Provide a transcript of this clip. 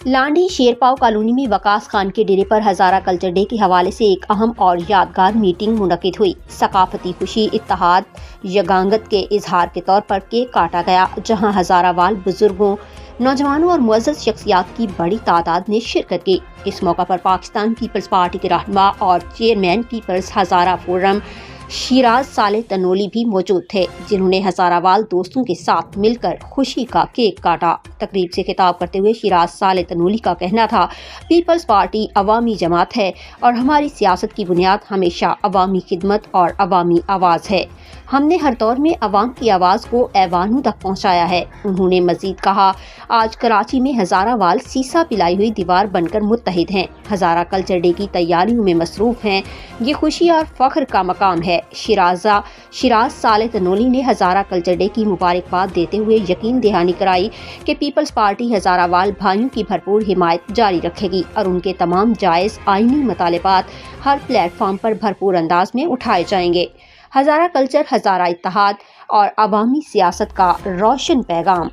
लांडी Sherpao colony में वकास खान के डेरे पर हजारा कल्चर डे के हवाले से एक अहम और यादगार मीटिंग मुनक्किद हुई। सकाफती खुशी, इत्तेहाद, यगांगत के इजहार के तौर पर केक काटा गया, जहां हजारा वाल बुजुर्गों, नौजवानों और मुअज़्ज़ज़ शख्सियात की बड़ी तादाद ने शिरकत की। इस मौका पर पाकिस्तान पीपल्स पार्टी के रहनुमा और चेयरमैन पीपल्स हजारा फोरम शिराज साले तनोली भी मौजूद थे, जिन्होंने हजारावाल दोस्तों के साथ मिलकर खुशी का केक काटा। तकरीब से खिताब करते हुए शिराज साले तनोली का कहना था, पीपल्स पार्टी अवामी जमात है और हमारी सियासत की बुनियाद हमेशा अवामी खिदमत और अवामी आवाज़ है। हमने हर दौर में अवाम की आवाज़ को ऐवानों तक पहुँचाया है। उन्होंने मजीद कहा, आज कराची में हजारावाल सीसा पिलाई हुई दीवार बनकर मुत्तहिद हैं। हजारा कल्चर डे की तैयारियों में मसरूफ़ हैं। ये खुशी और फख्र का मकाम है। शिराज साले तनोली ने हजारा कल्चर डे की मुबारकबाद देते हुए यकीन दहानी कराई कि पीपल्स पार्टी हजारावाल भाइयों की भरपूर हिमायत जारी रखेगी और उनके तमाम जायज़ आईनी मुतालबात हर प्लेटफॉर्म पर भरपूर अंदाज में उठाए जाएंगे। हजारा कल्चर, हजारा इत्तेहाद और अवामी सियासत का रोशन पैगाम।